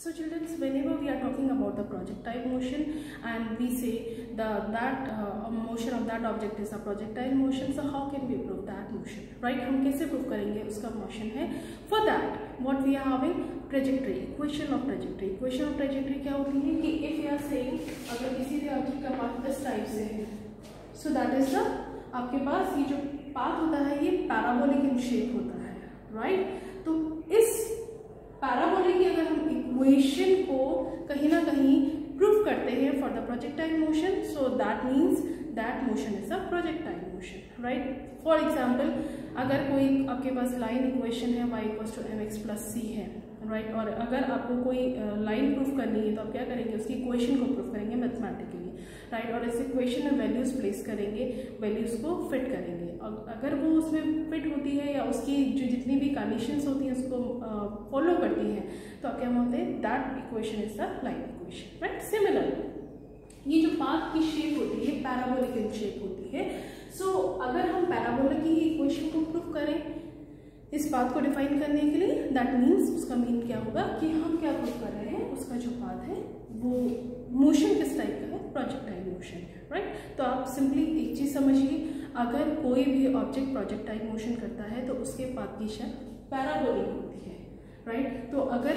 So children, whenever we are talking about the projectile motion and we say that motion of that object is a projectile motion, so how can we prove that motion, right? हम कैसे prove करेंगे उसका motion है? For that, what we are having trajectory, equation of trajectory. Equation of trajectory क्या होती है कि if we are saying अगर किसी भी object का path इस type से है, so that is the आपके पास ये जो path होता है ये parabolic in shape होता है, right? तो इस पैराबोलिक की अगर हम इक्वेशन को कहीं ना कहीं प्रूव करते हैं for the projectile motion, so that means that motion is a projectile motion, right? For example अगर कोई आपके पास लाइन इक्वेशन है y equals to mx plus C है, राइट? और अगर आपको कोई लाइन प्रूफ करनी है तो आप क्या करेंगे, उसकी इक्वेशन को प्रूफ करेंगे मैथमेटिकली, राइट? और इस इक्वेशन में वैल्यूज प्लेस करेंगे, वैल्यूज को फिट करेंगे, और अगर वो उसमें फिट होती है या उसकी जो जितनी भी कंडीशंस होती हैं उसको फॉलो करती हैं तो आप क्या बोलते हैं, that equation is the line equation, right? Similar ये जो पाथ की शेप होती है पैराबोलिक इन शेप होती है, सो अगर हम पैराबोलिक की इक्वेशन को प्रूफ करें इस पाथ को डिफाइन करने के लिए, दैट मीन्स उसका मीन क्या होगा कि हम क्या प्रूफ कर रहे हैं, उसका जो पाथ है वो मोशन किस टाइप का है, प्रोजेक्टाइल मोशन है, राइट? तो आप सिंपली एक चीज समझिए, अगर कोई भी ऑब्जेक्ट प्रोजेक्टाइल मोशन करता है तो उसके पाथ की शेप पैराबोलिक होती है, राइट? तो अगर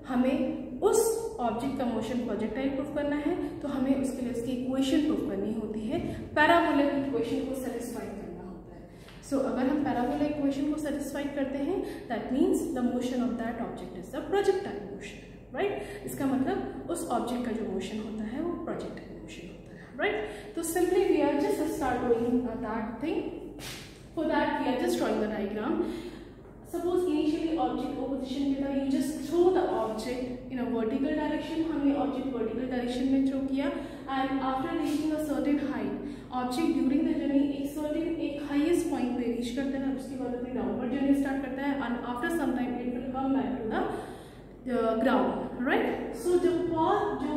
हमें उस ऑब्जेक्ट का मोशन प्रोजेक्टाइल प्रूफ करना है तो हमें उसके लिए उसकी इक्वेशन प्रूफ करनी होती है, पैराबोलिक इक्वेशन को सेटिस्फाई करना होता है। सो अगर हम पैराबोलिक इक्वेशन को सेटिस्फाई करते हैं that means the motion of that object is the projectile motion, right? इसका मतलब उस ऑब्जेक्ट का जो मोशन होता है वो प्रोजेक्टाइल मोशन होता है, राइट? तो simply we are just start doing that thing. For that we are just drawing the diagram. Suppose initially object को position पे था, you just throw the object in a vertical direction, हमने object vertical direction में throw किया, and after reaching a certain height, object during the journey एक highest point पे reach करता है, उसके बाद अपनी downward journey start करता है, and after some time it will come back to the ground, right? So जो path जो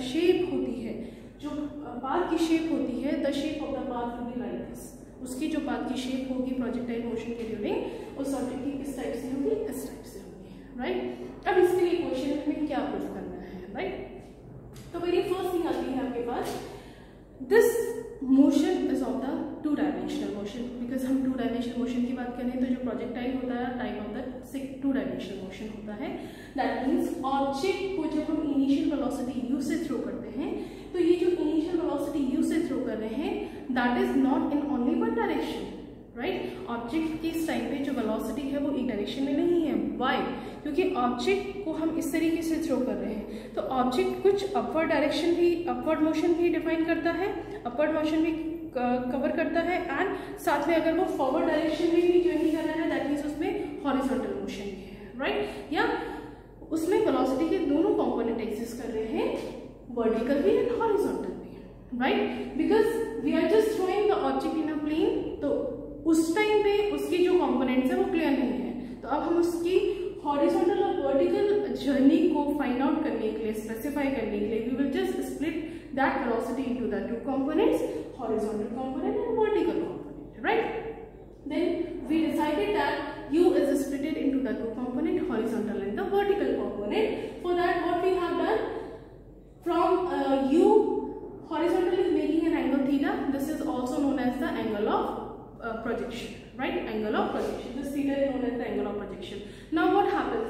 shape होती है, जो path की shape होती है, the shape of the path will be like this. उसकी जो पाथ की शेप होगी प्रोजेक्टाइल मोशन के ड्यूरिंग उस ऑब्जेक्ट की किस टाइप से होगी, इस टाइप से होगी, राइट? अब इसके लिए इक्वेशन में क्या प्रूफ करना है, राइट? तो वेरी फर्स्ट थिंग आती है आपके पास, this motion is of the two dimensional motion, because हम टू डायमेंशनल मोशन की बात करें तो जो प्रोजेक्टाइल होता है type of the two dimensional motion होता है। दैट मीन्स ऑब्जेक्ट को जब हम इनिशियल वेलोसिटी यू से थ्रो करते हैं तो ये जो इनिशियल वेलोसिटी यू से थ्रो कर रहे हैं that is not in only one direction, right? Object की इस टाइम पे जो वेलोसिटी है वो एक डायरेक्शन में नहीं है। व्हाई? क्योंकि ऑब्जेक्ट को हम इस तरीके से थ्रो कर रहे हैं तो ऑब्जेक्ट कुछ अपवर्ड डायरेक्शन भी, अपवर्ड मोशन भी डिफाइन करता है, अपवर्ड मोशन भी कवर करता है, एंड साथ में अगर वो फॉरवर्ड डायरेक्शन में भी जर्नी कर रहा है दैट मीन्स उसमें हॉरिजॉन्टल मोशन भी है, राइट? या उसमें वेलोसिटी के दोनों कंपोनेंट एग्जिस्ट कर रहे हैं, वर्टिकल भी एंड हॉरिजॉन्टल भी, right? Because we are just throwing the object in a plane, तो उस टाइम पे उसकी जो कंपोनेंट्स है वो क्लियर नहीं है, तो अब हम उसकी हॉरिजॉन्टल और वर्टिकल जर्नी को फाइंड आउट करने के लिए, स्पेसिफाई करने के लिए we will just split that velocity into the two components, horizontal component and vertical component, right? Then we decided that u is splitted into the two component, horizontal and the vertical component. For that what we have done, from u, horizontal is making an angle theta. This is also known as the angle of projection, right? Angle of projection. This theta is known as the angle of projection. Now what happens?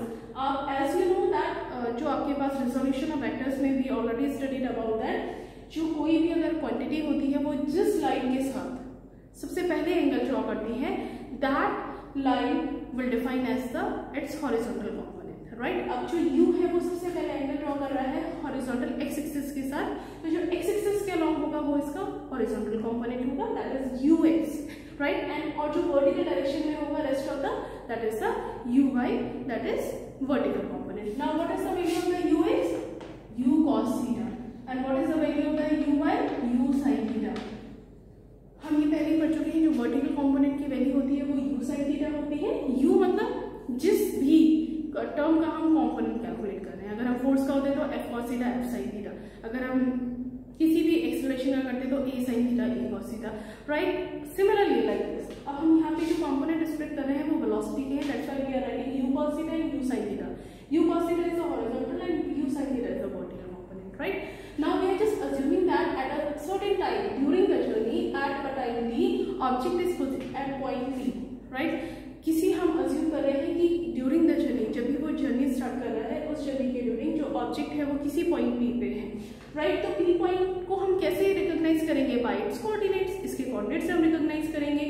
As you know that जो आपके पास resolution of vectors में भी already studied about that, जो कोई भी अगर quantity होती है वो जिस लाइन के साथ सबसे पहले एंगल ड्रॉ करती है that line will define as the its horizontal component, right? अब जो u है वो सबसे पहले एंगल ड्रॉ कर रहा है हॉरिजॉन्टल एक्स एक्सिस के साथ, तो जो एक्स एक्सिस के अलोंग होगा वो इसका हॉरिजॉन्टल कंपोनेंट होगा, that is ux, right? And और जो वर्टिकल डायरेक्शन में होगा rest of the that is the uy, that is vertical component. Now what is the value of the ux? u cos theta, and what is the value of the uy? u sin theta. हम ये पहले पढ़ चुके हैं, जो vertical component की value होती है वो u sin थीटा होती है। u मतलब जिस भी टर्म का हम कंपोनेंट कैलकुलेट कर रहे हैं, अगर हम फोर्स का होता है तो f cos theta f sin theta, अगर हम किसी भी एक्सेलरेशन का करते हैं तो a sin theta a cos theta, right? Similarly like this, अब हम यहाँ पे जो कंपोनेंट स्प्लिट कर रहे हैं वो वेलोसिटी के हैं, that's why we are writing u cos theta and u sin theta. u cos theta is the horizontal object है वो किसी पॉइंट पी पे है, राइट। तो पी पॉइंट को हम कैसे रिकॉग्नाइज करेंगे? बाय इट्स कोऑर्डिनेट्स, इसके कोऑर्डिनेट्स हम रिकॉग्नाइज करेंगे।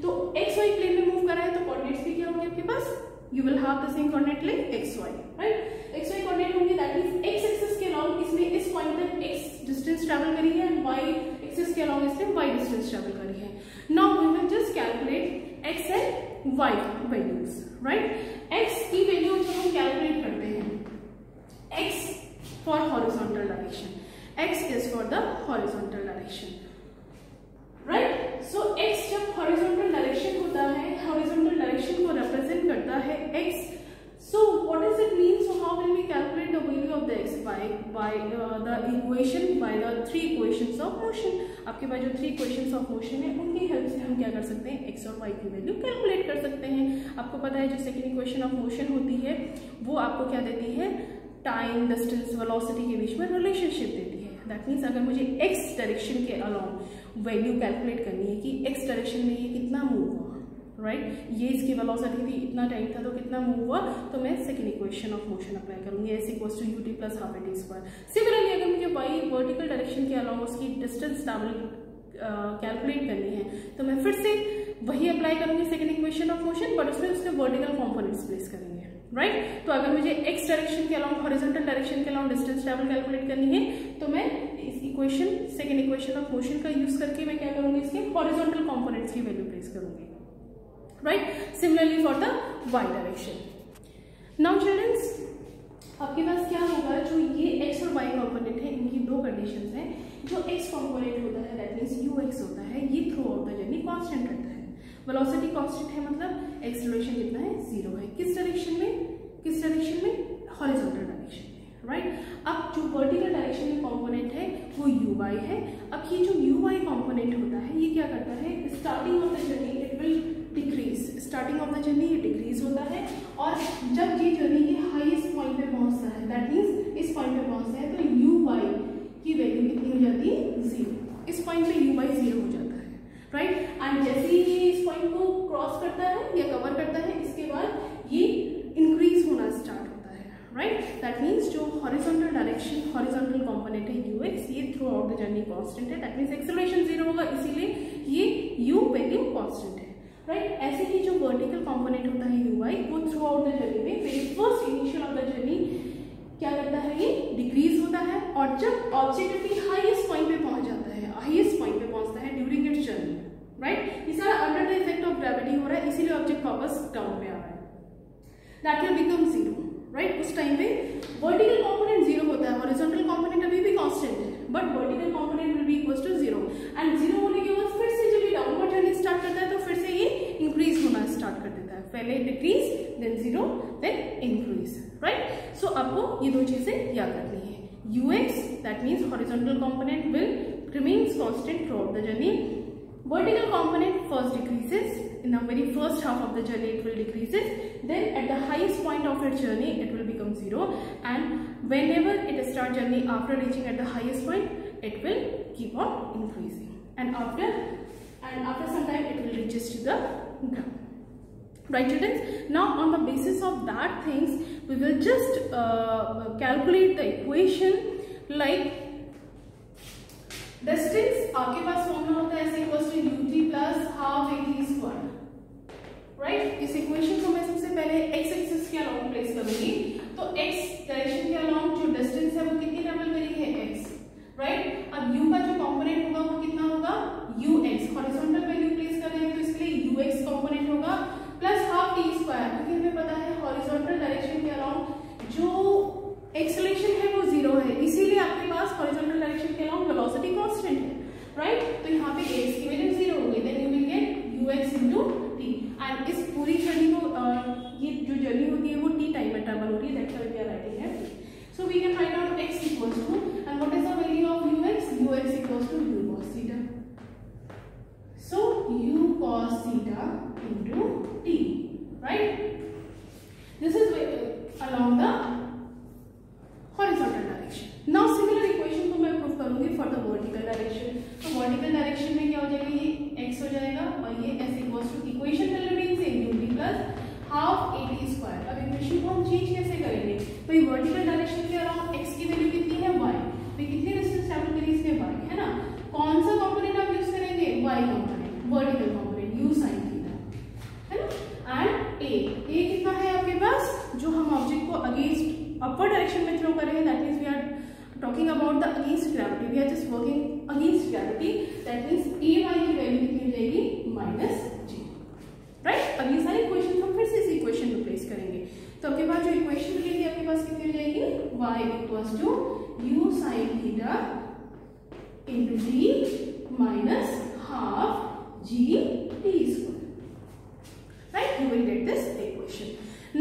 तो एक्स वाई प्लेन में मूव कर रहा है तो कोऑर्डिनेट्स भी क्या होंगे आपके पास? You will have the same coordinate like X Y, right. X Y coordinate होंगे, दैट मींस एक्स एक्सिस के अलोंग इसने इस पॉइंट तक एक्स डिस्टेंस ट्रैवल करी है एंड वाई एक्सिस के अलोंग इसने वाई डिस्टेंस ट्रैवल करी है। Now we will just calculate X and Y values, right. X की वैल्यू जब हम कैलकुलेट करते हैं, X for horizontal direction, x is for the horizontal direction, right? So x जब horizontal direction होता है, horizontal direction को represent करता है x. So what does it mean? So how will we calculate the value of the x? By the equation, by the three equations of motion. आपके पास जो 3 equations of motion है उनकी help से हम क्या कर सकते हैं? x और y की वैल्यू कैलकुलेट कर सकते हैं। आपको पता है जो सेकेंड इक्वेशन ऑफ मोशन होती है वो आपको क्या देती है? टाइम, डिस्टेंस, वेलोसिटी के बीच में रिलेशनशिप देती है। दैट मीन्स अगर मुझे x डायरेक्शन के अलोंग वैल्यू कैलकुलेट करनी है कि x डायरेक्शन में ये कितना मूव हुआ, राइट, ये इसकी वेलोसिटी थी, इतना टाइम था तो कितना मूव हुआ, तो मैं second equation of motion apply करूंगी, s equals to ut plus half at square. Similarly अगर मुझे y वर्टिकल डायरेक्शन के अलोंग उसकी डिस्टेंस ट्रैवल कैलकुलेट करनी है तो मैं फिर से वही अप्लाई करूंगी second equation of motion, but उसमें उसके वर्टिकल कंपोनेंट्स प्लेस करेंगे, राइट। तो अगर मुझे x डायरेक्शन के अलोंग हॉरिजॉन्टल डायरेक्शन के अलोंग डिस्टेंस ट्रैवल कैलकुलेट करनी है तो मैं इस equation second equation of motion का यूज करके मैं क्या करूंगी? इसके हॉरिजॉन्टल कंपोनेंट्स की वैल्यू प्लेस करूंगी, right. Similarly for the y direction. Now childrens, आपके पास क्या होगा? जो ये x और y कंपोनेंट है इनकी 2 कंडीशंस हैं। जो x कंपोनेंट होता है दैट मींस ux होता है, ये through out the journey constant रहता है। वेलोसिटी कांस्टेंट है मतलब एक्सेलरेशन कितना है? 0 है। किस डायरेक्शन में? किस डायरेक्शन में? हॉरिजॉन्टल डायरेक्शन में, राइट। अब जो वर्टिकल डायरेक्शन में कंपोनेंट है वो uy है। अब ये जो uy कंपोनेंट होता है ये क्या करता है? Starting of the journey it will decrease, starting of the journey ये डिक्रीज होता है और जब ये जर्नी के हाईएस्ट पॉइंट पे पहुंचता है दैट मींस इस पॉइंट पे पहुंचता है तो uy की वैल्यू कितनी हो जाती है? 0। इस पॉइंट पे uy 0 हो जाता है, राइट। एंड जैसे ही ये इस पॉइंट को क्रॉस करता है या कवर करता है इसके बाद ये इंक्रीज होना स्टार्ट होता है, राइट। दैट मींस जो हॉरिजॉन्टल डायरेक्शन, हॉरिजॉन्टल कंपोनेंट है ux, ये through out the journey constant है। दैट मींस एक्सेलरेशन 0 होगा, इसीलिए ये u वैल्यू कांस्टेंट है, राइट। ऐसे ही जो वर्टिकल कंपोनेंट होता है uy वो थ्रू आउट द जर्नी में very first initial of the journey क्या करता है? ये डिक्रीज होता है और जब ऑब्जेक्ट अपनी हाईएस्ट पॉइंट पे पहुंच जाता है, हाईएस्ट पॉइंट पे पहुंचता है ड्यूरिंग इट्स जर्नी, राइट। ये सारा under the effect of gravity हो रहा है, इसीलिए ऑब्जेक्ट वापस डाउन पे आ रहा है। That will become 0, right. उस टाइम पे वर्टिकल कंपोनेंट 0 होता है, हॉरिजॉन्टल कंपोनेंट अभी भी कांस्टेंट है but vertical component will be equals to 0 and 0 होने के बाद फिर से जब ये डाउनवर्ड जर्नी स्टार्ट करता है तो फिर से ये इंक्रीज होना स्टार्ट कर देता है। पहले decrease, then 0, then increase, right. So आपको ये 2 चीजें याद रखनी है। ux that means horizontal component will remains constant throughout the journey. Vertical component first decreases in the very first half of the journey, it will decreases, then at the highest point of its journey it will become 0 and whenever it starts journey after reaching at the highest point it will keep on increasing and after some time it will reaches to the ground, right children. Now on the basis of that things we will just calculate the equation like distance. आपके पास formula होता है ऐसे equals to ut plus half at square, right. इस equation को मैं सबसे पहले x एक्सिस के अलोंग प्लेस करूंगी तो x डायरेक्शन के अलोंग जो डिस्टेंस है वो कितनी ट्रैवल करी है? x, right. अब u का जो कंपोनेंट होगा वो कितना होगा? ux, हॉरिजॉन्टल वैल्यू प्लेस कर रहे हैं तो इसके लिए ux कंपोनेंट होगा प्लस हाफ t स्क्वायर, क्योंकि हमें पता है हॉरिजॉन्टल डायरेक्शन के अलोंग जो एक्सेलरेशन है वो 0 है, इसीलिए आपके पास हॉरिजॉन्टल डायरेक्शन के अलोंग वेलोसिटी कांस्टेंट है, राइट। तो यहाँ पे x की वैल्यू 0 होगी, then you will get ux into t and इस पूरी जर्नी को ये जो जर्नी होती है वो t टाइम में ट्रैवल होती है, that's why we are writing है। So we can find out x equals to and what is the value of ux equals to u cos theta, so u cos theta into t, राइट। This is along the horizontal direction. Now similar equation को मैं prove करूंगी for the vertical direction. तो vertical direction में क्या हो जाएगा? ये x हो जाएगा और ये s equals to equation will remain same ut plus half at square. अब इक्वेशन को हम चेंज कैसे करेंगे? तो ये vertical direction के अलावा x vertical component u sin theta, है ना। एंड a कितना है आपके पास, जो हम ऑब्जेक्ट को अगेंस्ट अपवर्ड डायरेक्शन में थ्रो करेंगे, that means we are talking about the against gravity, we are just working against gravity, that means ay की वैल्यू कितनी हो जाएगी माइनस g, राइट। अब ये सारी इक्वेशन हम फिर से इस इक्वेशन में प्लेस करेंगे, तो आपके पास जो इक्वेशन मिलेगी आपके पास कितनी हो जाएगी, y equals to u sin theta into d minus half g t square, right. You will get this equation.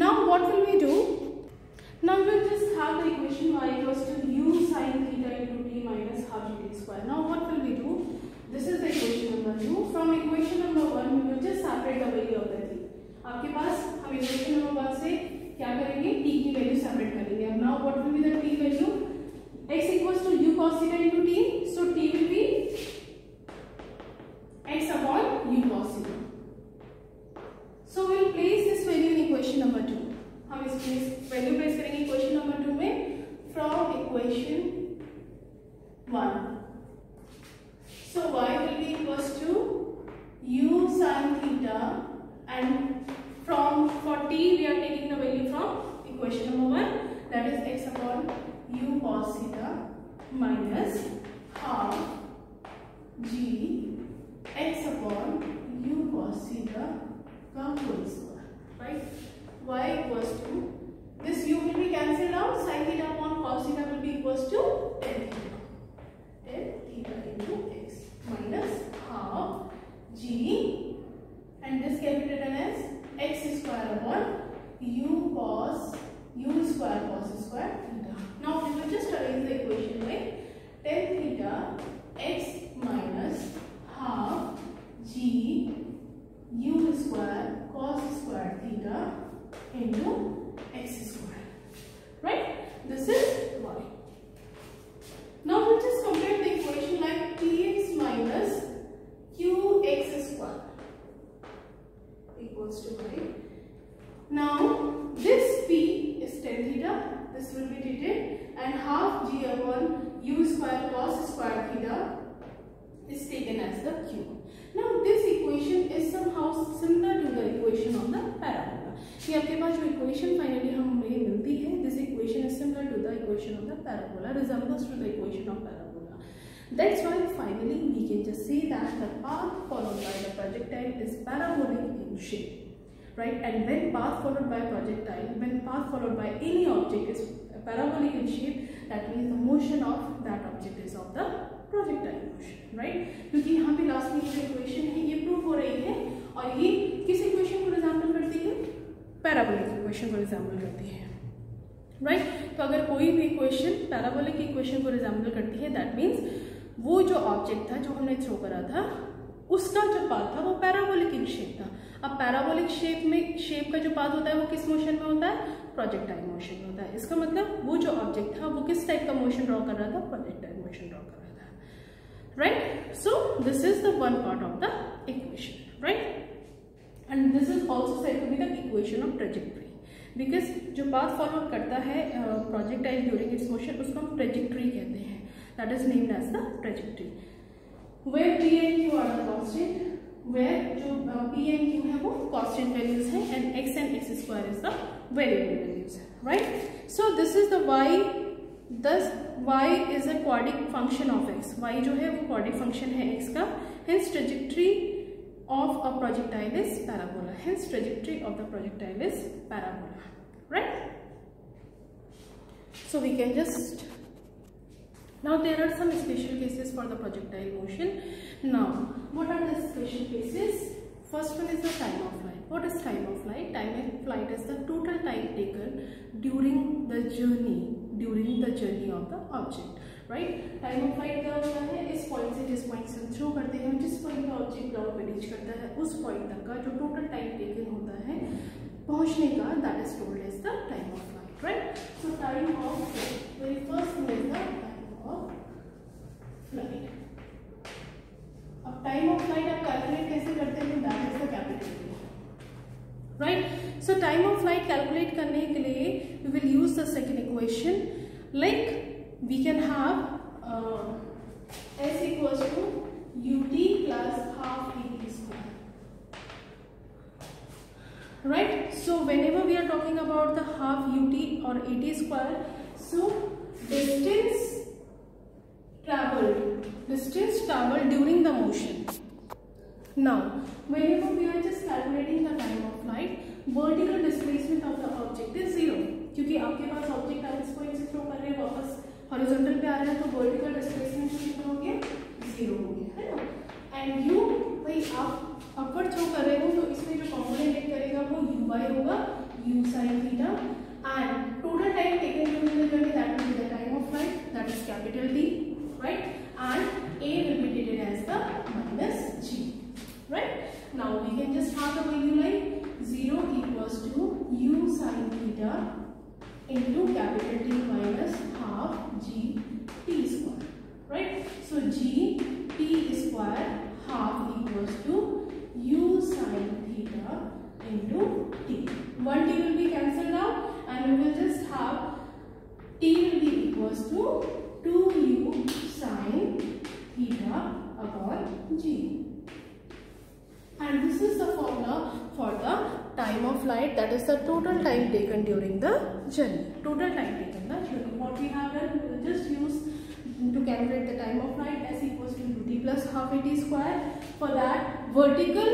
Now what will we do? Now we will just have the equation y equals to u sin theta into t minus half g t square. Now what will we do? This is the equation number 2. From equation number 1 we will just separate the value of the t. आपके पास हम equation number 1 से क्या करेंगे, t की value separate करेंगे। अब now what will be the t value? x equals to u cos theta into t. So t will be x upon u cos theta. So we will place this value in equation number 2. हम इस value place करेंगे equation number 2 में from equation 1. So y will be equals to u sin theta, and for t we are taking the value from equation number 1, that is x upon u cos theta minus half g x upon u cos theta का whole square, right? Y equals to, this u will be cancelled out, sin theta upon cos theta will be equals to tan theta into x minus half g, and this can be written as x square upon u square cos square theta. Now we will just arrange the equation like tan theta x minus half g u square cos square theta into x square, right? This is y. Now we'll just complete the equation like tx minus qx square equals to y. Now this p is tan theta, this will be treated, and half g upon u square cos square theta is taken as the q. Now this equation is somehow similar to the equation of the parabola. ये आपके पास जो equation finally हमें मिलती है, this equation is similar to the equation of the parabola, resembles to the equation of parabola. That's why finally we can just say that the path followed by the projectile is parabolic in shape, right? And when path followed by projectile, when path followed by any object is parabolic in shape, that means the motion of that object is of the projectile motion, right? क्योंकि यहाँ पे last में जो equation है ये prove हो रही है, और ये किस इक्वेशन को रिजेम्बल करती है, पैराबोलिक इक्वेशन को रिजेम्बल करती है, राइट? तो अगर कोई भी इक्वेशन पैराबोलिक इक्वेशन को रिजेम्बल करती है, दैट मीन्स वो जो ऑब्जेक्ट था जो हमने थ्रो करा था उसका जो पाथ था वो पैराबोलिक इन शेप था. अब पैराबोलिक शेप का जो पाथ होता है वो किस मोशन में होता है, प्रोजेक्टाइल मोशन में होता है. इसका मतलब वो जो ऑब्जेक्ट था वो किस टाइप का मोशन ड्रॉ कर रहा था, प्रोजेक्टाइल मोशन ड्रॉ कर रहा था, right? So this is the one part of the equation, right? And this is also said to be the equation of trajectory, because जो path follow करता है projectile during its motion उसको हम trajectory कहते हैं, that is named as the trajectory, where p and q are the constant, where जो p and q है वो constant values हैं, and x and x square is the variable values, right? So this is the y, thus y is a quadratic function of x, y जो है वो quadratic function है x का, hence trajectory of a projectile is parabola, hence trajectory of the projectile is parabola, right? So we can just, now there are some special cases for the projectile motion. Now what are the special cases? First one is the time of flight. What is time of flight? Time of flight is the total time taken during the journey of the object, right? Time of flight क्या होता है, इस point से जिस point से throw करते हैं, जिस पॉइंट का ऑब्जेक्ट ग्राउंड पे रीच करता है उस पॉइंट तक का जो टोटल टाइम टेकन होता है पहुंचने का, that is told as the time of flight, right? So time of flight, very first thing is the time of flight. अब टाइम ऑफ फ्लाइट आप कैलकुलेट कैसे करते हैं, that is the capital T, right? So time of flight calculate करने के लिए we will use the second equation, like we can have s equals to ut plus half et square right? So whenever we are talking about the half ut or at square, so distance traveled during the motion. Now whenever we are just calculating the time of flight, vertical displacement of the object is 0, क्योंकि आपके पास object आप इस point से throw कर रहे हैं, वापस horizontal पे आ रहा है, तो वर्टिकल डिस्प्लेसमेंट कितना हो गया, 0 हो गया, है ना। एंड यू, भाई आप अपवर्ड थ्रो कर रहे हो तो इसमें जो कंपोनेंट एक्ट करेगा वो u by होगा, u sin theta, and total time taken during the journey, that will be the time of flight, that is capital T, right? And a will be treated as the minus g, right? Now we can just have the value like 0 equals to u sin theta into capital T minus half g t square, right? So g t square half equals to u sin theta into t. One t will be cancelled out and we will just have t will be equals to 2u sin theta upon g. And this is the formula for the time of flight, that is the total time taken during the journey. Total time taken the journey. What we have done, we will just use to calculate the time of flight s equals to ut plus half at square. For that, vertical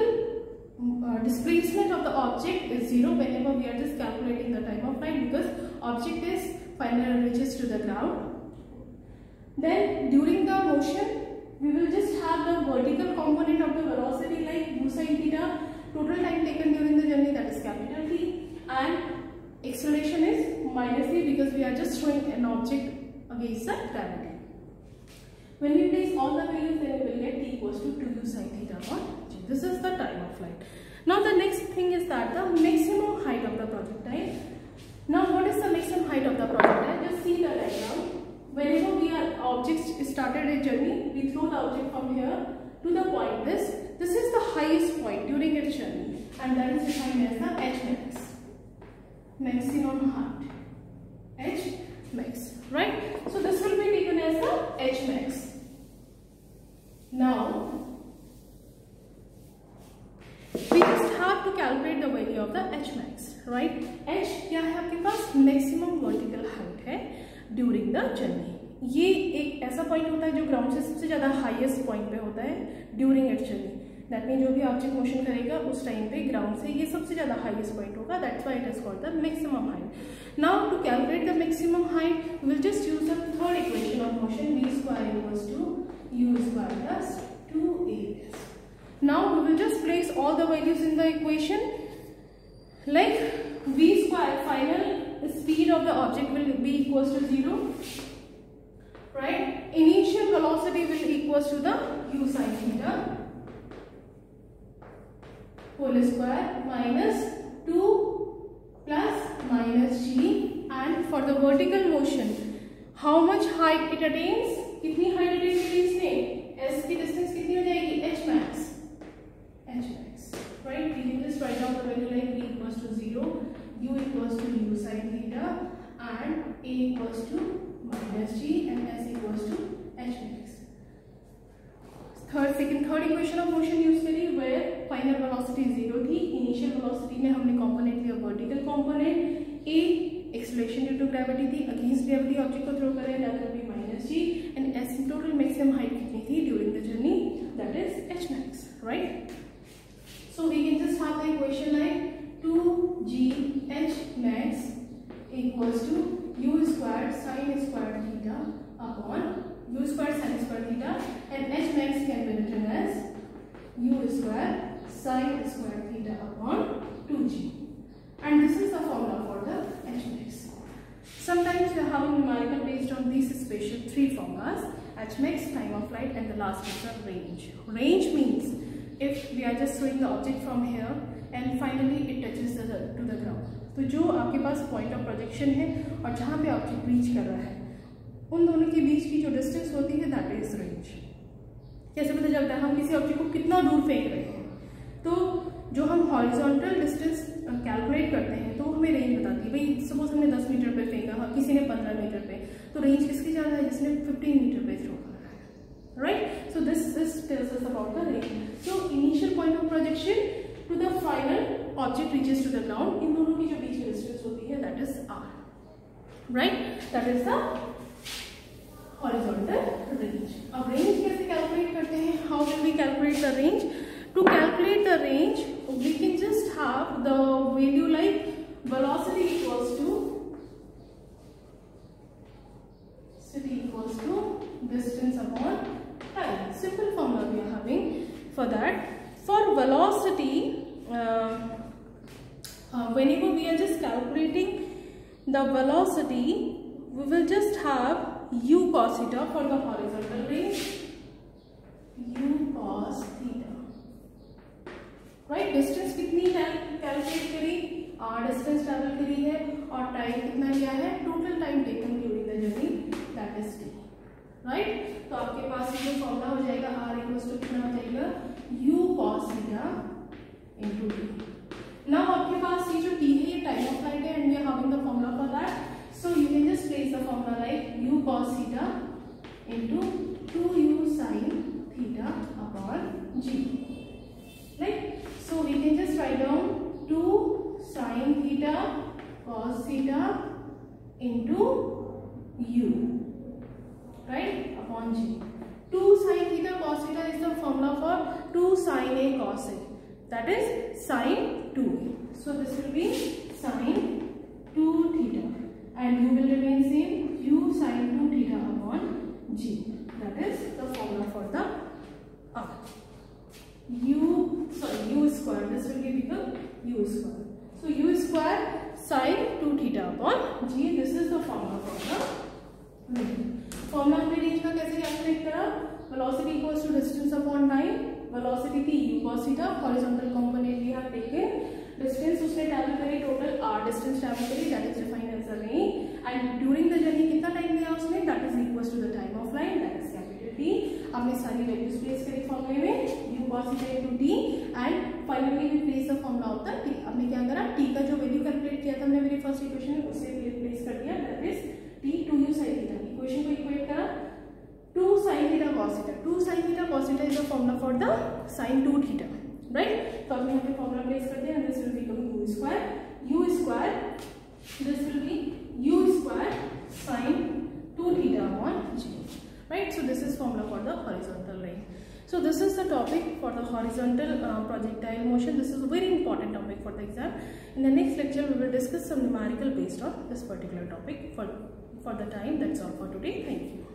displacement of the object is 0 whenever we are just calculating the time of flight, because object is finally reaches to the ground. Then during the motion, we will just have the vertical component of the velocity like u sin theta, total time taken during the journey, that is capital T, and acceleration is minus v, because we are just throwing an object against the gravity. When we place all the values, then we will get t equals to 2u sin theta upon g. This is the time of flight. Now the next thing is that the maximum height of the projectile. Now what is the maximum height of the projectile? Just see the diagram. Whenever we are objects started a journey, we throw the object from here to the point this. This is the highest point during its journey, and that is defined as the h max, maximum height, h max, right? So this will be taken as the h max. Now we just have to calculate the value of the h max, right? h क्या है आपके पास, maximum vertical height है during the journey. ये एक ऐसा point होता है जो ग्राउंड से सबसे ज्यादा हाईएस्ट पॉइंट पे होता है during its journey. That mean जो भी ऑब्जेक्ट मोशन करेगा उस टाइम पे ग्राउंड से ये सबसे ज्यादा हाईएस्ट पॉइंट होगा, that's why it is called the maximum height. Now to calculate the maximum height we will just use the third equation of motion, v square equals to u square plus 2as. Now we will just place all the values in the equation, like v square final speed of the object will be equals to 0, right? Initial velocity will equals to the u sin theta whole square minus 2 plus minus g, and for the vertical motion how much height it attains, कितनी height attain करी इसने, s की distance कितनी हो जाएगी, h max, right? We can just write down the value like v equals to 0, u equals to u sin theta, and a equals to minus g, and s equals to h max. Third equation of motion use करी, where final velocity 0 थी, initial velocity में हमने component लिया vertical component, a acceleration due to gravity थी, against gravity object को throw करें, that will be minus g, and s total maximum height कितनी थी during the journey, that is h max, right? So we can just have the equation like 2gh max equals to u squared sin squared theta upon u squared sin squared theta, and h max can be written as u squared sin squared theta upon 2g, and this is the formula for the h max. Sometimes we are having numerical based on these special three formulas: h max, time of flight, and the last is the range. Range means if we are just throwing the object from here and finally it touches to the ground, तो जो आपके पास point of projection है और जहाँ पे object reach कर रहा है उन दोनों के बीच की जो डिस्टेंस होती है दैट इज रेंज। कैसे पता चलता है, हम किसी ऑब्जेक्ट को कितना दूर फेंक रहे हैं, तो जो हम हॉरिजॉन्टल डिस्टेंस कैलकुलेट करते हैं तो हमें रेंज बताती है। भाई सपोज हमने 10 मीटर पे फेंका, किसी ने 15 मीटर पे, तो रेंज किसकी ज़्यादा है, जिसने 15 मीटर पे थ्रो कर रहा है, right? So this tells us about the range. So initial point of projection to the final object reaches to the ground. इन दोनों की जो बीच में डिस्टेंस होती है that is r, right? That is the horizontal range. अब range कैसे calculate करते हैं? How will we calculate the range? To calculate the range, we can just have the value like velocity equals to distance upon time. Simple formula we are having for that. For velocity, whenever we are just calculating the velocity, we will just have u cos theta for the horizontal range, u cos theta, right? Distance कितनी calculate करी, r distance travel करी है और time कितना लिया है, total time taken during the journey, that is t, right? तो आपके पास ये जो फॉर्मूला हो जाएगा r इक्वल्स टू कितना हो जाएगा, u cos theta into t. Now आपके पास ये जो t है ये टाइम ऑफ फ्लाइट है and we are having the formula for that. So you can just place the formula like u cos theta into 2u sin theta upon g. Right? So we can just write down 2 sin theta cos theta into u, right, upon g. 2 sin theta cos theta is the formula for 2 sin a cos a, that is sin 2a. So this will be sin 2 theta and u will remain same, u sin 2 theta upon g. That is the formula for the r. u square, this will become u square. So u square sin 2 theta upon g, this is the formula for the range. Formula हमने range का कैसे calculate करा, velocity equals to distance upon time, velocity थी u cos theta, horizontal component we have taken, distance उसने travel करी total r distance travel करी, that is defined as the range and during the journey कितना time लिया उसने, that is equals to the time of flight, that is capital T. आपने सारी values place करी फॉर्मूले में u cos theta into t and finally we place the formula of the t. आपने क्या करा, t का जो वैल्यू कैलकुलेट किया था हमने मेरी फर्स्ट इक्वेशन में उसे प्लेस कर दिया, that is t 2u sin theta. Equation को इक्वेट करा 2 sin theta cos theta. 2 sin theta cos theta is the formula for the sin 2 theta, right? तो अब यहाँ पे फॉर्मूला प्लेस करते हैं, this will become u square. This will be u square sin 2 theta upon g, right? So this is formula for the horizontal range. So this is the topic for the horizontal projectile motion. This is a very important topic for the exam. In the next lecture, we will discuss some numerical based on this particular topic. For the time, that's all for today. Thank you.